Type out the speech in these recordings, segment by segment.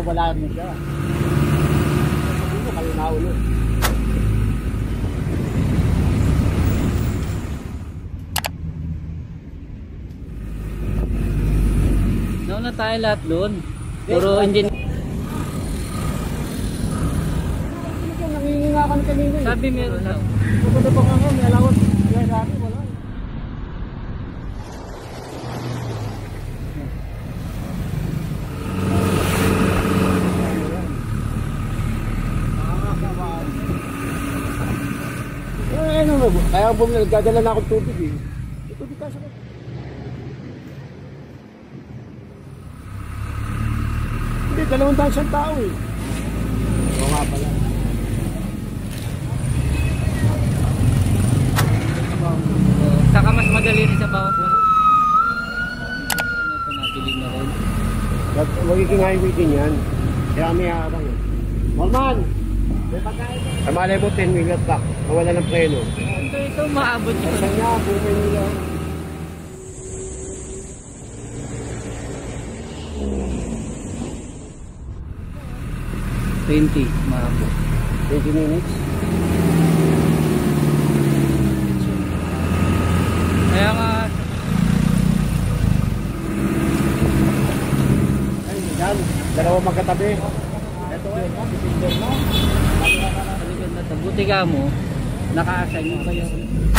wala rin siya. Sabihin mo, kayo nauna. Nauna tayo lahat doon. Puro engine. Nanginginga ka na kanina. Sabi meron na. Pagkada pa nga may alawat. Kaya dati wala. Kaya bumili, nagdadala na akong tubig eh. Tubig ka sa hindi, 200 tao eh. Oo nga pala. Saka mas madali rin sa bawat wala. Ito nabilig na rin. Magiging highway din yan. Kaya may harang eh. Norman! May pagkain. Ay malay mo 10 minutes back. Nawala ng preno. Ito maabot nyo. Saan niya? Bumay nila. Maabot. 20 minutes. Kaya nga. Ay, yan. Dalawa magkatabi. Ito eh. Buti ka mo. Naka-assign mo kayo.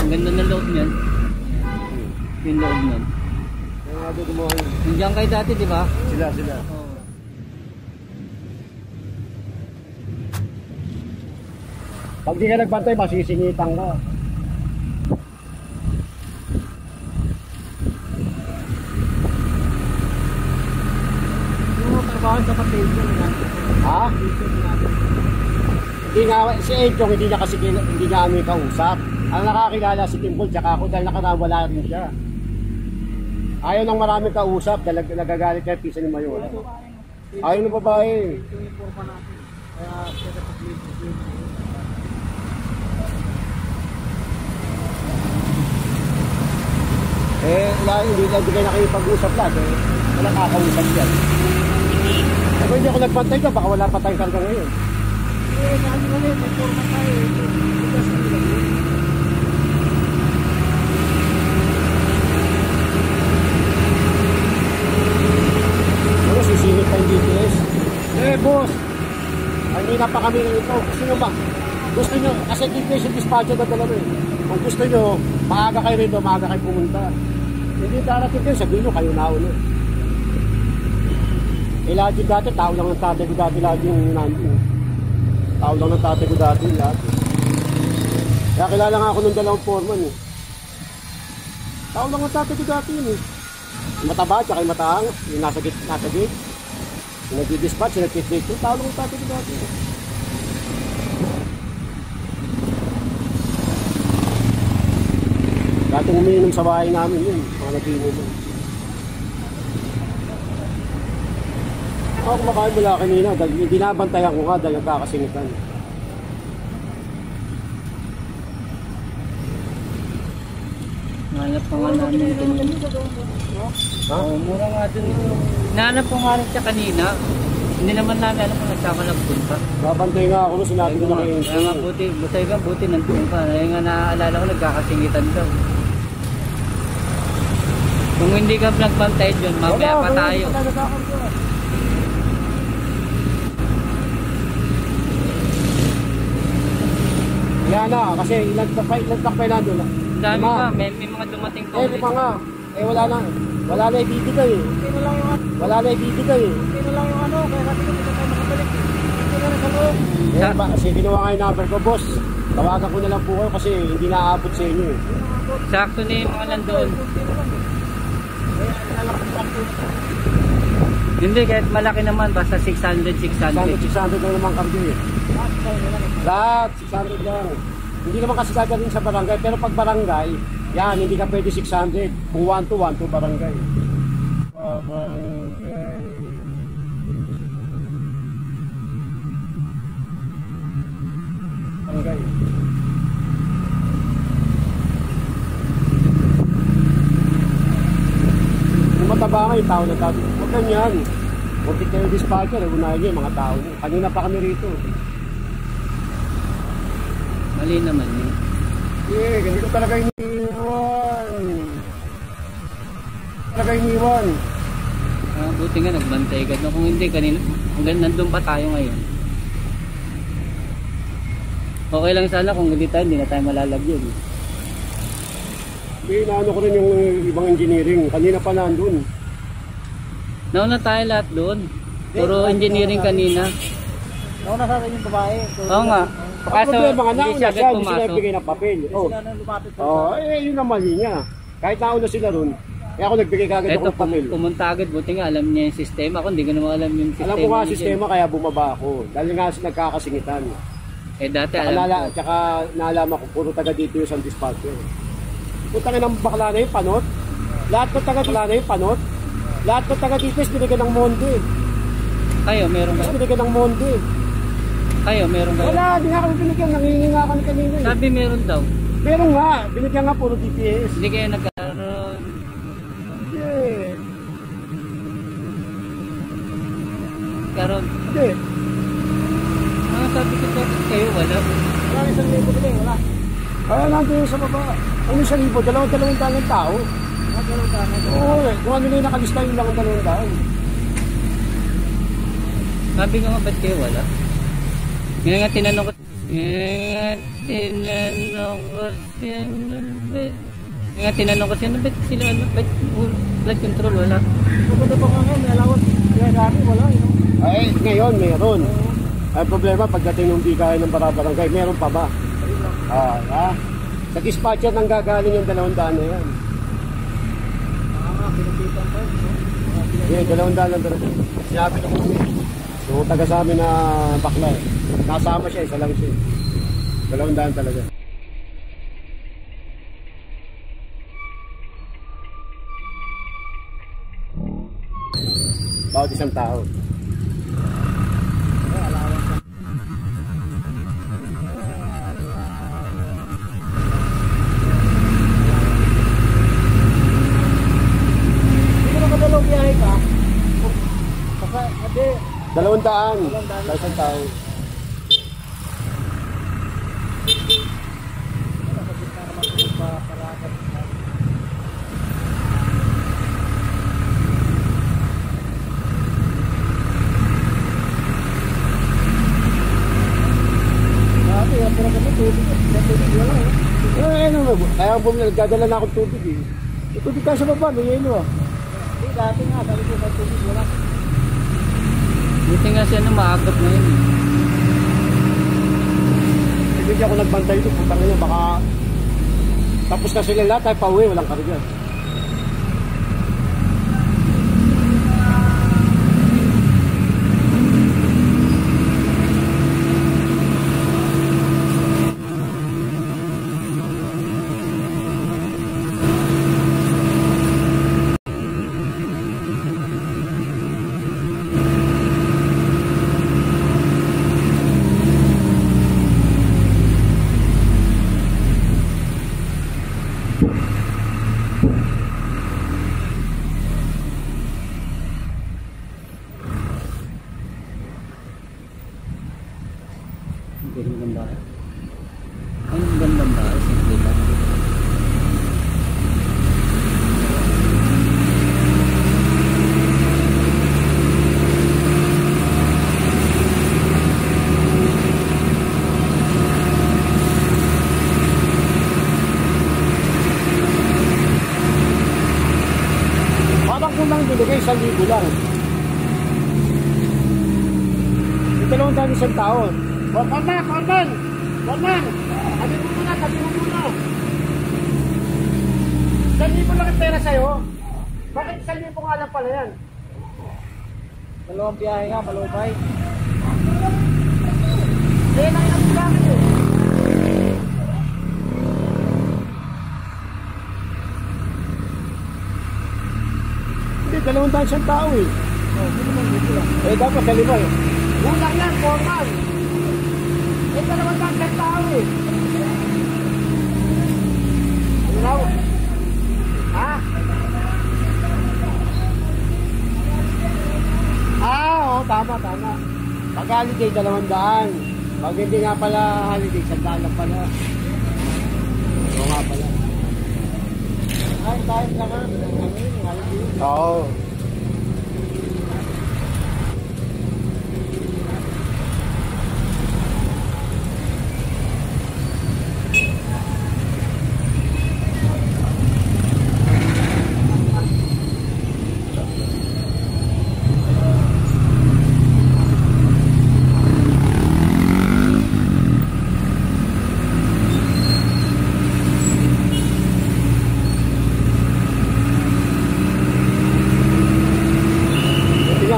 Ang ganda ng loob niyan. Yung loob niyan. Kaya nga doon gumawa yun. Nandiyan kayo dati, di ba? Sila. Oo. Pag di ka nagbantay, masisingitan ka. Yung trabaho sa patation natin. Ha? Hindi nga, si Edjong hindi niya kasi hindi niya kami kausap. Ang nakakilala si Timbol tsaka ako dahil nakawala rin siya. Ayaw ng maraming kausap dahil nagagalit kaya pisa ni Mayor. Ayaw ng babae. Hindi kayo nakipag-usap lahat eh. Wala kakausap yan. Kung hindi ako nagpantay ka, baka wala pa tayong karga ngayon. Ano, sisingit pa yung DPS? Boss! Hindi na pa kami ng ito. Gusto nyo ba? Gusto nyo, kasi DPS yung dispatcher na dalawa eh. Kung gusto nyo, maaga kayo rin doon, maaga kayo pumunta. Hindi darating kayo, sabihin nyo, kayo nauna. Lagi dati, tao lang ng tatay ko dati lagi yung nandun. Tao lang ng tatay ko dati lagi. Kaya kilala nga ako ng dalawang foreman eh. Tao lang ng tatay ko dati yun eh. Mataba, tsaka yung mataangas, yung nasa gate. Yung nag-dispatch, yung nag-fit ko, tao lang ng tatay ko dati eh. Dati umiinom sa bahay namin yun, mga nag-inom yun. Ako kumakain mula kanina dahil binabantayan ko nga dahil nagkakasingitan. Nahanap pa nga namin kanina. Ha? Oo, mura nga dun. Nahanap ko nga rin siya kanina. Hindi naman namin alam kung nagsama nagpunta. Babantay nga ako nung sinabi ko na kayo. Kaya nga buti nandun ka. Kaya nga naaalala ko nagkakasingitan daw. Kung hindi ka nagpantay dyan, mamaya pa tayo. Kaya na, kasi ilang takpay na doon. Dami pa, may mga dumating pa. Lima nga. Wala na. Wala na ibibigay eh. Wala na ibibigay eh. Hindi lang yung ano, kaya natin kung tayo makabalik. Hindi na sa loob. Kasi ginawa nga yung number ko, boss. Tawagan ko na lang po kayo kasi hindi naaabot sa inyo eh. Sakto na yung mga nandoon. Hindi, kahit malaki naman, basta 600. 600 lang naman kami eh. Lahat, 600 lang. Hindi naman kasi gagawin sa barangay, pero pag barangay, yan, hindi ka pwede 600. Kung 1 to barangay. Barangay. Kung mataba nga yung tao na tabi, huwag ganyan. Kunti kayo dispatcher, unahin niyo yung mga tao niyo. Kanina pa kami rito. Mali naman yun. Ganito talaga iniwan. Talaga iniwan. Buti nga nagbantay ka. No, kung hindi kanina, hanggang nandun pa tayo ngayon. Okay lang sana kung hindi na tayo malalagyan. Inaano ko rin yung ibang engineering. Kanina pa nandun. Nauna tayo lahat doon. Puro engineering kanina. Nauna sa akin yung babae. Oo nga. Ang Kaso problema nga, hindi nauna siya agad siya, hindi sila pumasok. nagbigay ng papel. Oh, Sila na lumapit pa. yun ang mali niya. Kahit nauna sila ron, kaya ako nagbigay kagad ako Ito, ng papel. pumunta agad. Buti nga alam niya yung sistema. Ako hindi ko naman alam yung sistema. Alam ko nga niya sistema kaya bumaba ako. Dahil nga nagkakasingitan. dyan. Eh dati Tsaka, alam ko. tsaka naalaman ko, puro taga dito yung isang dispatcher. Putangin ng bakla na yung panot. Lahat ng taga bakla na yung panot. Lahat ng taga dito is binigyan ng monde. Kayo, meron Is kayo? binigyan ng monde. Kayo, meron kayo? Wala, di nga kami binigyan. Nangingi nga kami kanina. Sabi meron daw. Pero nga, binigyan nga puro DPS. Hindi kayo nagkaroon. Yeah. Karoon. Hindi. Sabi ko bakit kayo wala. Wala isang libo din, wala. Kaya nandun yung sa baba. Ano sa libo? Dalawang taong tao. Nagkaroon ka na. Oo, kung ano na yung nakalista yun lang ang 200. Sabi ko nga ba't kayo wala? Ngayon nga tinanong ko. Ngayon nga tinanong ko siya, ba't sila ano? Ba't blood control wala? Pupunta pa nga ngayon, may allowance. Kaya dati wala. Ay, ngayon meron. Ang problema, pagdating ng bigay ng barabarangay, meron pa ba? Sa dispatcher nang gagaling yung 200 na yan. Pinupitan pa. Yeah, 200 lang talaga. Sinabi na kami. So, taga sa amin na bakla. Nasama siya, isa lang siya. 200 talaga. Bawat isang tao. Hindi mo nakadalawang biyahe ka. Baka, hindi. 200 sa isang tao. Dati, ang pera kami, tubig. Tubig wala eh. Kaya ang bumili, nagdadala na akong tubig eh. May tubig ka sa baba, may yelo ah. Hindi, dati nga, sabi ko, may tubig wala. Buti nga siya na maagap na yun. Hindi ako nagbantay ito, putang ina, baka tapos na sila lahat, tayo pauwi, walang karga. Hindi rin maganda. Ano ang gandang ba? Simple lang. Parang kung lang binigay, 1,000 lang. May 200 isang tao. Korman! Korman! Korman! Tabi mo muna, tabi mo muna. 1,000 lang ang pera sa'yo. Bakit 1,000 nga lang pala yan? Dalawang biyahe nga, malubay. Eh, nakinap ko lang eh. Hindi, 200 isang tao eh. Eh, dapat sa 5 eh. Kulang yan, Korman! Eh, 200 isang tao eh. Ano? Ha? Ha? tama. Pag holiday, 200. Pag hindi nga pala holiday, 100 lang pala. Oo nga pala. Kahit lang nga. Oo.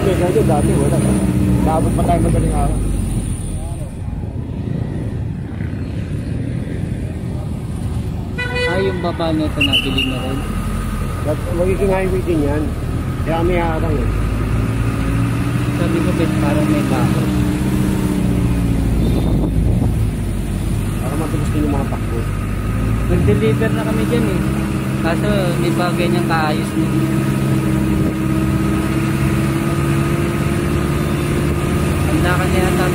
Medyo dati wala. Naabot pa tayo madaling araw. Yung baba nito nabili na rin. Magiging highway din yan. Kaya may harang eh. Sabi ko bet parang may baho. Para mabilis din yung mga takbo. Nag-deliver na kami dyan eh. Kaso may bagay niyang kaayos na. Handa ka niya yata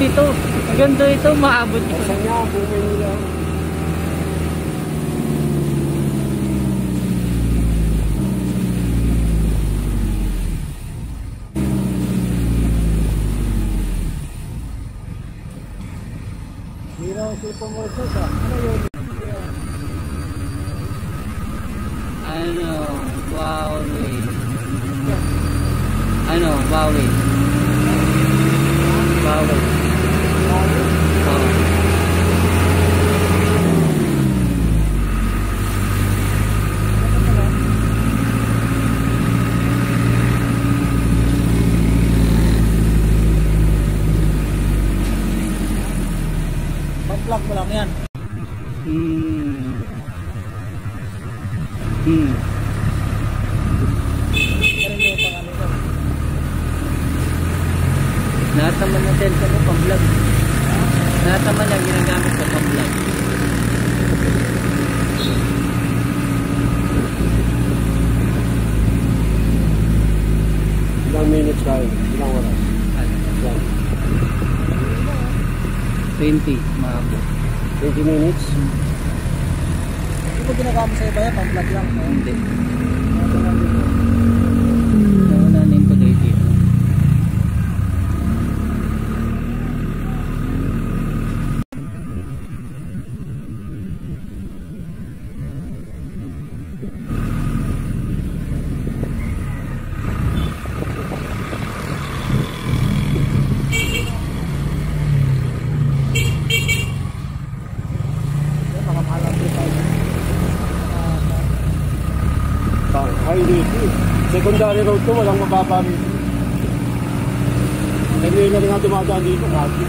ito. Ganda ito, maabot ko. Saan niya, bumay nila. Hiraw si Pumorsos ah. Ano yun? Ano, Huawei. Ano, Huawei. Huawei. Pag-plug mo lang yan. Nataman na cellphone ko pang-vlog. Nataman na ginagamit ko pang-vlog. Ilang minutes tayo? Ilang oras? Ilang? 20, maabot. 20 minutes? Hindi mo ginagamit sa iba yan, pang-plug lang. Hindi. Naunanin ko dito dito. Highway ito. Secondary road to, walang mababa rito. Hindi na rin nga dumadaan dito kasi.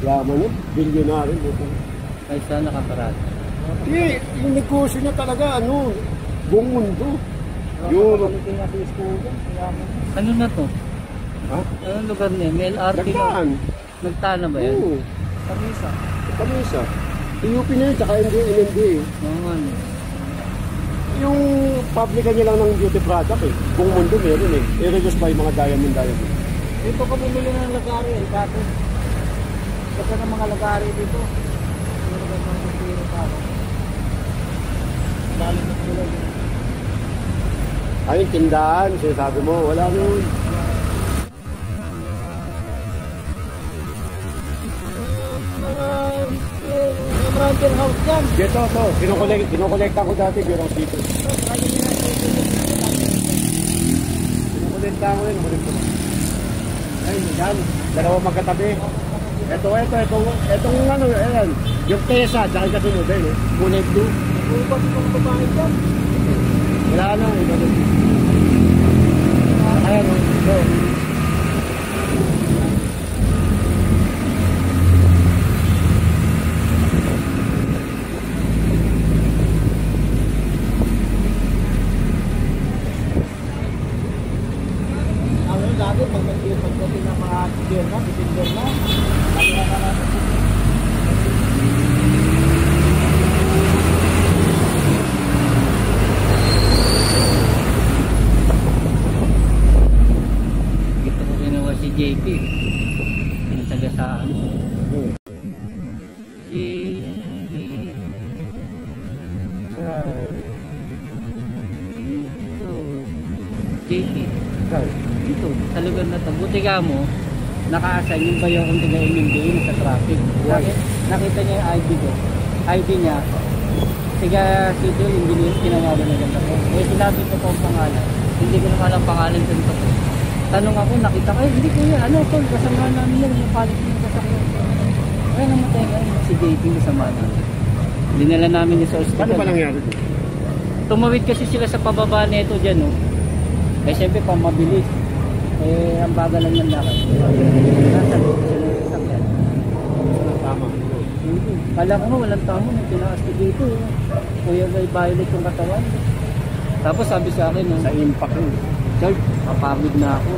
Yaman yun, bilyonary dito. Ay sana nakaparado. Hindi, yung negosyo niya talaga, buong mundo. Europe. Ano na to? Ha? Anong lugar niya? May LRT na. Nagdaan. Nagtaan na ba yan? Oo. Kamisa. Kamisa. UP na yun, tsaka NMDA. Oo nga. Yung publica niya lang ng beauty product eh. Buong mundo meron eh. I-reduce pa yung mga diamond. Dito ka bumili ng lagari eh, dati. Kasi ng mga lagari dito. Meron ka ng pagpiro pa ako. Dali na sila dito. Ay, tindahan, sinasabi mo, wala nun. Rancher house yan. Dito, kinukolekta ko dati, Bureau dito. Kaya nila binibenta ko yun. Ay, yan. Dalawang magkatabi. Etong ano, ayan. Yung Tesa, tsaka yung kasunod, eh. Kulay blue. Upat yung babae dyan. Wala na, ito. Ayan, ito. Dati pag pagdating ng mga December na, kaya na natin. Ito ko kinuha si JP. Yung taga sa ano. JP. Ito, sa lugar na to. Buti ka mo, naka-assign yung bayo kung tigain yung game sa traffic. Nakita niya yung ID ko. ID niya, tiga civil engineer, tinawagan na ganda ko. Eh, sinabi ko po ang pangalan. Hindi ko naman ang pangalan dun pa ko. Tanong ako, nakita ko, hindi ko yan. Ano tol, kasama namin yan. Yung palit yung kasama. Kaya namatay ka, si JP kasama namin. Dinala namin yung sa hospital. Paano pa nangyari? Tumawid kasi sila sa pababa nito dyan, no? Eh, siyempre, pang mabilis. Eh, ang baga lang ng lakad. Nasa loob sila ng sasakyan. Tama. Kala ko nga, walang tamo. May tinaas ko dito. Kuya, may violet yung katawan. Tapos sabi sa akin, Sa impact yun. Charles, kapagod na ako.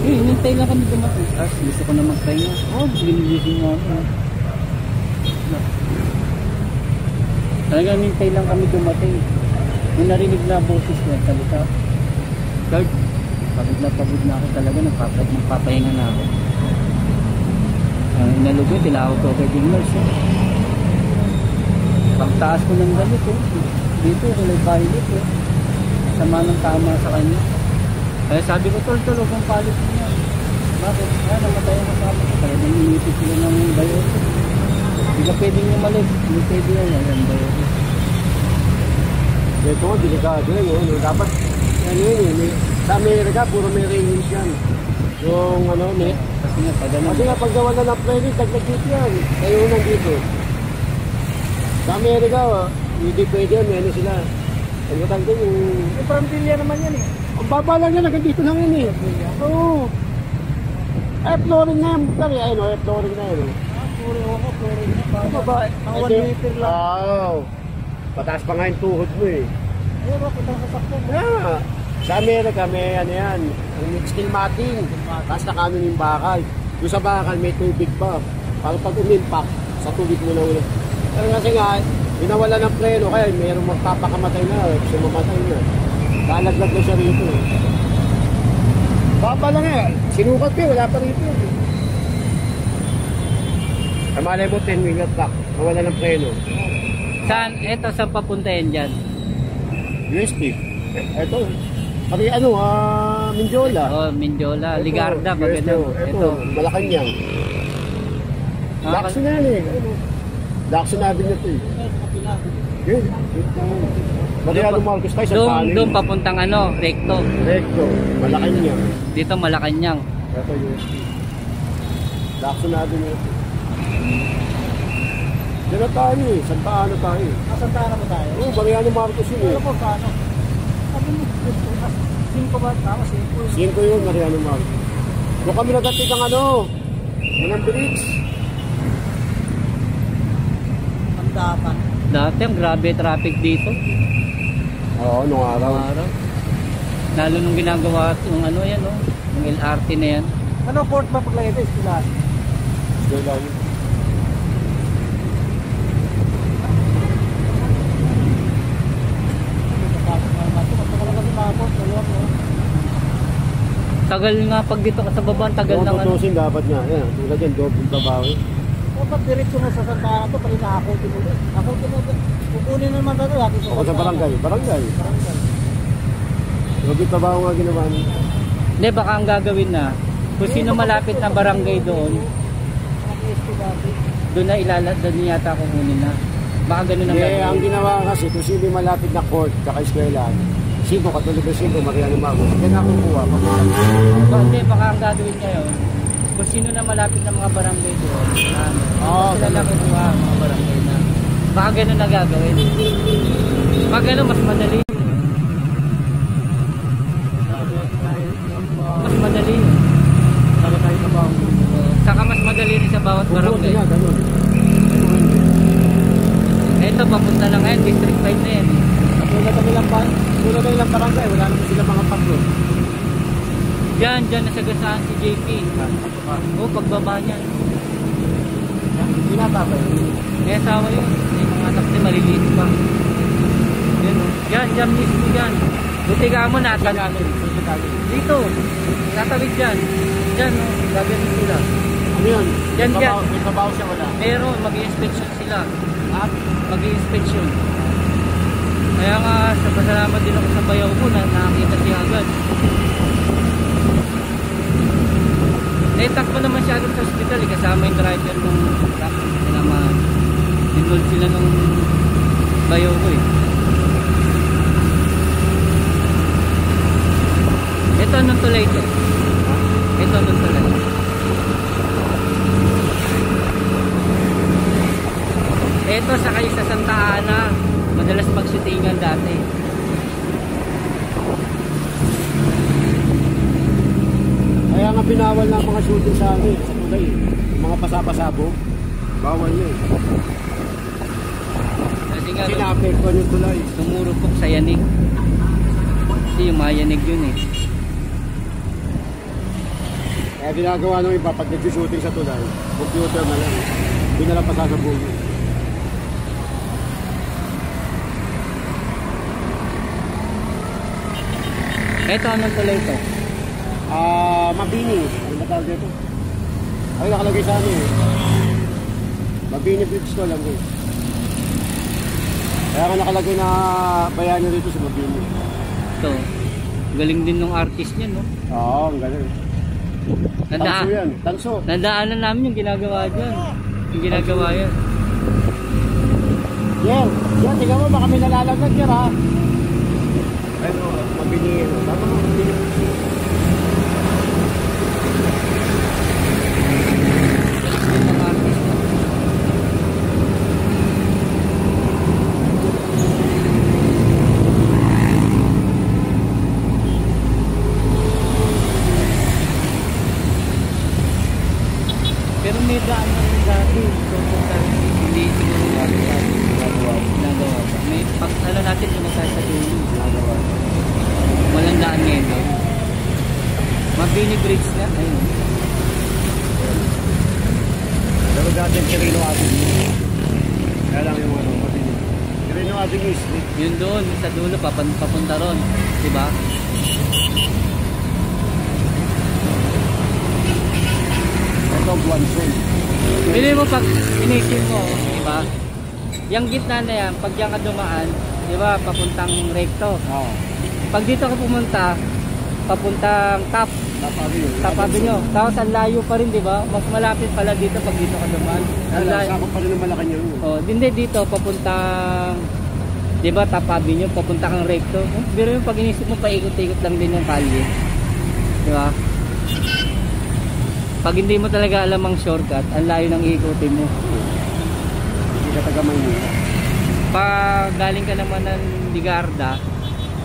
Eh, hinintay lang kami dumating. Tapos, gusto ko na mag-try nga. Oh, ginigising nga ako. Talagang hinintay lang kami dumating. Yung narinig na boses niya, salita. Charles, pagod na ako talaga. Nagpapahinga na ako. Inalugod, tinawag ko kay Dingers. Pagtaas ko ng damit, dito, kulay violet. Sama ng tama sa kanya. Kaya sabi ko, tol, huwag mong palit mo yan. Bakit? Namatay ang kasama ko. Kaya nanginipit sila ng bayote. Hindi ka pwedeng umalis. Hindi pwede yan. Yan, bayote. Ito, delikado yun. Dapat, ano yun, sa Amerika, puro may rangers yan. Yung ano, Kasi nga, pag ano, kasi nga paggawa na ng planning, dagdag yan. Kayo nandito. Sa Amerika, hindi pwede yan, ano sila. Ano tawag doon yung... Yung Pampilla naman yan eh. Ang baba lang yan, hanggang dito lang yan eh. Oo. Flooring na yan, pare. Ayun o, flooring na yan. Flooring na. Babae. Mga 1 meter lang. Oo. Pataas pa nga yung tuhod mo eh. Ayun, punta sa sakyan. Yeah. Sa Amerika, may ano yan, ang steel matting. Tapos nakanon yung bakal. Doon sa bakal, may tubig pa. Para pag umimpact, sa tubig mo na ulit. Pero kasi nga, binawala ng preno, kaya mayroong magpapakamatay na, kasi mamatay na. Lalaglag na siya rito. Baba lang eh. Sinukat ko, wala pa rito. Malay mo, 10 wheeler truck. Nawala ng preno. saan? Eto, saan papunta yan dyan? USB. Ito. Pari ano, Mindiola. Oh, Mindiola. Ligarda, pag ito, ito. Malacanang. Lacson na yan eh. Lacson na din ito eh. Good. Mariano Marcos tayo sa kanin. Doon papuntang ano, Recto. Recto. Malacanang. Dito Malacanang. Ito USB. Lacson na din ito. Diyan tayo eh. Santa Ana tayo eh. Nasaan tayo mo tayo? Oo, Mariano Marcos yun eh. Ano po, paano? Sabi mo, 5 ba? Tama, 5. 5 yun, Mariano Marcos. Doon kami nagdating ang ano, Manang Bridge. Ang dapat. Dati, ang grabe traffic dito. Oo, nung araw. Araw. Lalo nung ginagawa yung ano yan, oh, yung LRT na yan. Ano port ba paglagay ito? Istilan? Doon lang. Tagal nga pag dito ka sa baba, ang tagal Kung ng ano. tutusin dapat nga. Yan, tulad yan, double babawi. Dapat diretso na sa Santa Ana to, pali nakakutin ulit. Nakakutin ulit. Kukunin na naman tayo. O sa barangay. Barangay. Double babawi nga ginawa niya. Hindi, baka ang gagawin na, kung sino malapit na barangay doon, doon na doon yata kukunin na. Baka ganun ang Ang gagawin. ginawa kasi, kung sino malapit na court, tsaka eskwela, Sigo, katulad ng Sigo, Mariano Magos. Kaya ako kuha. So, hindi, baka ang gagawin ngayon, kung sino na malapit ng mga barangay doon, sila lang kukuha ang mga barangay na. Baka ganun na gagawin. Pag ganun, mas madali. Mas madali. Saka mas madali rin sa bawat barangay. Ito, papunta na ngayon, District 5 na yan. Tulad na ilang barangay, wala naman sila mga paglo. Diyan nasagasaan si JP. O, pagbaba niya. Pinatapay. May asawa yun. May mga anak niya, maliliit pa. Diyan mismo dyan. Buti ka mo natin. Dito. Tatawid dyan. Diyan, no? Gagaling sila. Ano yun? Diyan. May trabaho siya wala? Meron, mag-i-inspection sila. Mag-i-inspection. Kaya nga, pasalamat din ako sa bayaw ko na nakakita siya agad. Naitakbo naman siya agad sa hospital. Kasama yung driver ng truck. Involved sila ng bayaw ko eh. Ito anong tulay ito? Ito anong tulay? Ito sa kayo sa Santa Ana. Madalas magshootingan dati. Kaya nga binawal na ang mga shooting sa amin, sa tulay. Mga pasapasabo. Bawal na eh. Kasi nga Sinapektuan yung tulay. tumurupok sa yanig. Kasi yung mayanig yun eh. Kaya ginagawa nung iba pag nag-shooting sa tulay, computer na lang. Hindi na lang pasasabugin. Ito anong tulay ito? Mabini. Ano ba tawag dito? Ay, nakalagay sa amin eh. Mabini Bridge to lang eh. Kaya nga nakalagay na bayani rito sa Mabini. Ito. Galing din ng artist niya, no? Oo, ang galing. Tanso yan, tanso. Nandaanan namin yung ginagawa dyan. Yung ginagawa yan. Yan, tingnan mo, baka may nalalaglag yan ha. Ano, Mabini. Tama mo, Mabini. Galing din ng artist niya. Pero may daan na rin dati. Hindi siguro ginagawa pa. May pag ano natin yung nasa sa dulo. Walang daan ngayon doon. Mabini Bridge na. Ayun. Pero dati yung Quirino Avenue. Kaya lang yung ano, Mabini. Quirino Avenue Street. Yun doon sa dulo papunta ron. Diba? Ito, Guanzon. Pili mo pag inisip mo, diba? Yung gitna na yan, pag diyan ka dumaan, diba, papuntang recto. Oo. Pag dito ka pumunta, papuntang top Tapabi nyo. Tapos ang layo pa rin, diba? Mas malapit pala dito pag dito ka dumaan. Ang layo. Sakop pa rin ng Malacanang yun. Oh, hindi dito, papuntang, diba, tapabi nyo, papunta kang recto. Pero yung pag inisip mo, paikot-ikot lang din yung kalye. Diba? Pag hindi mo talaga alam ang shortcut, ang layo ng iikutin mo. Hindi ka taga Maynila. Pag galing ka naman ng Ligarda,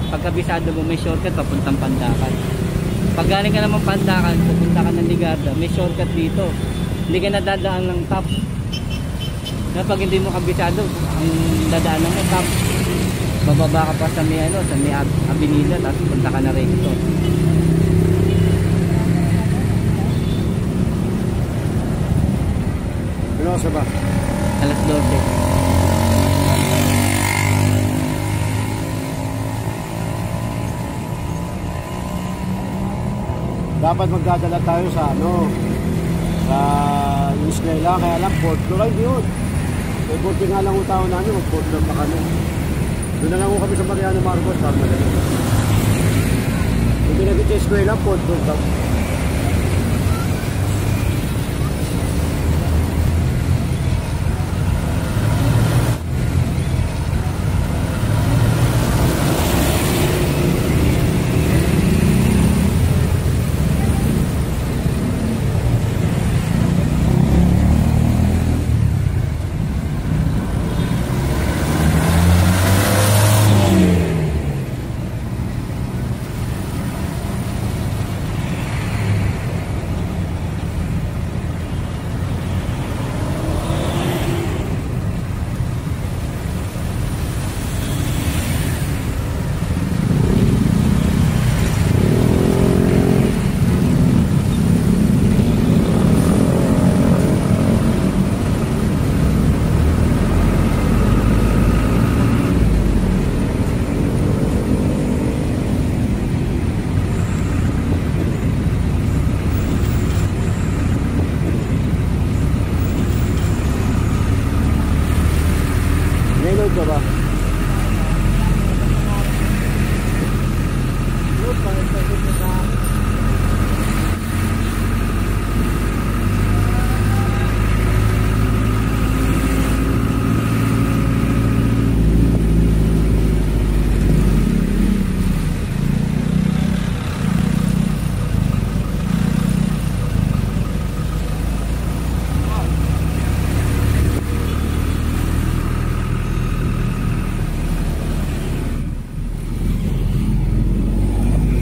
pagkabisado mo may shortcut papuntang Pandakan. Pag galing ka naman Pandakan, pupunta ka ng Ligarda, may shortcut dito. Hindi ka nadadaan ng top. Na pag hindi mo kabisado, ang dadaan mo top. Bababa ka pa sa may ano, sa may avenida, tapos punta ka na recto. Ano sa ba? Alas 12. Dapat magdadala tayo sa ano, sa yung eskwela, kaya lang port floor ay yun. May port nga lang yung tao namin, mag-port floor pa kami. Doon na lang kami sa Mariano Marcos, tama na lang. Hindi naging sa eskwela, port floor pa.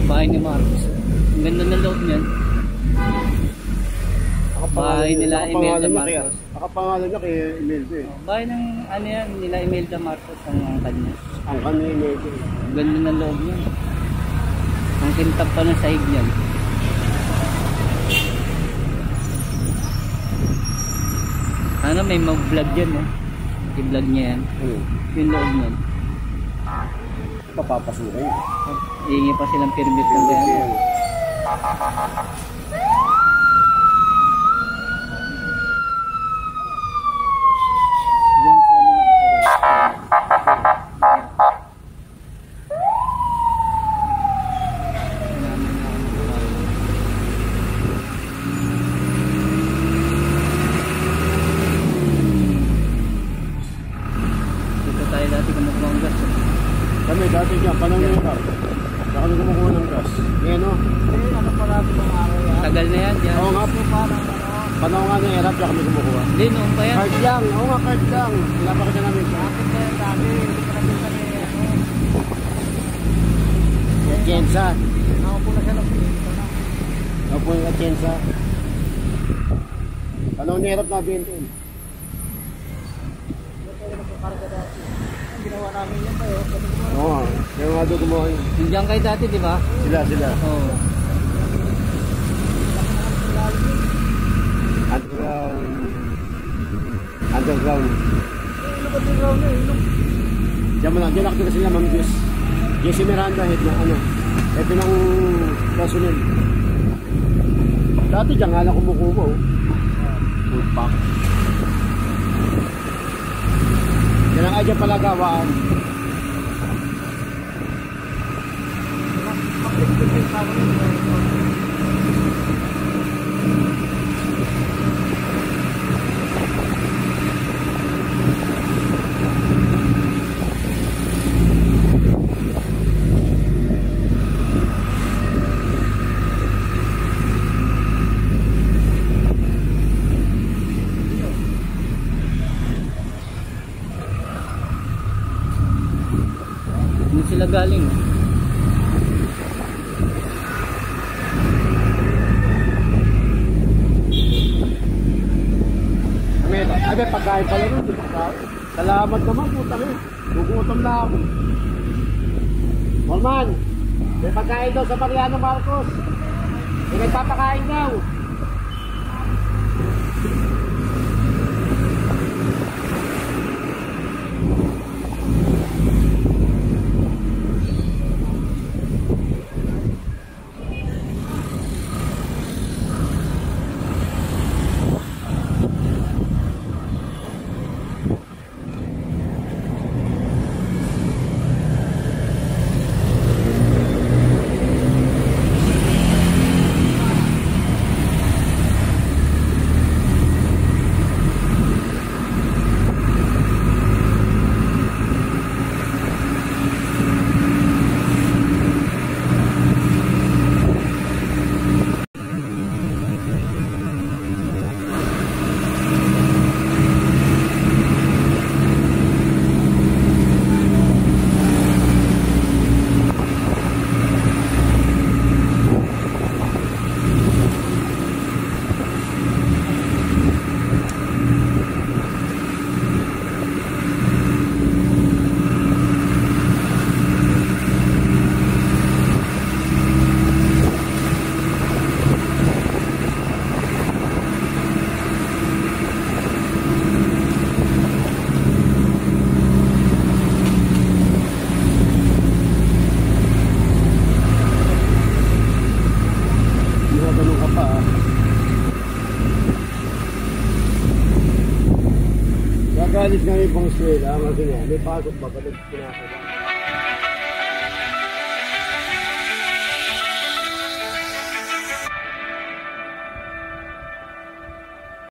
bahay ni Marcos. Ang ganda ng loob niyan. Bahay nila Imelda Marcos. Nakapangalan niya kay Imelda eh. Bahay ng ano yan, nila Imelda Marcos ang kanya. Ang kanya Imelda eh. Ang ganda ng loob niyan. Ang kintab pa ng sahig niyan. Ano, may mag-vlog yan eh. I-vlog niya yan. Yung loob niyan. Papapasukin. Hihingi pa silang permit ng ganyan. Diyan po ano dito tayo dati kumukuha ang gas. Kami dati dyan, panahon nyo ikaw. Saka kami kumukuha ng gas. Yan o. Ano pa natin ng araw yan? Tagal na yan dyan. Oo nga po. Parang Panahon nga ng erap, dyan kami kumukuha. Hindi, noon pa yan. Card lang. Oo nga, card lang. Pinapakita namin siya. bakit na yan dami? Hindi pa natin kami Atienza. Nakaupo na siya ng pinito na. Ako po yung Atienza. Panahon ng erap na BNT. Karga dati. Ang ginawa namin yan tayo. Oo. Kaya nga doon kumuha yun. Nandiyan kayo dati, di ba? Sila. Oo. Underground. Ano ba din raw na eh? Diyan mo lang. Diyan nakatira sila, Ma'am Jess. Jessie Miranda, head na ano. Head ng personnel. Dati diyan nga lang kumukuha. Food pack. Yan ang adya palagawaan. Hindi sila galing. Abi, pagkain pala nun. Salamat naman, putang eh. Gugutom na ako. Norman, may pagkain daw sa Mariano Marcos. May nagpapakain daw. Galit nga yung pang eskwela, kasi nga, may pasok ba, ba't pinasok?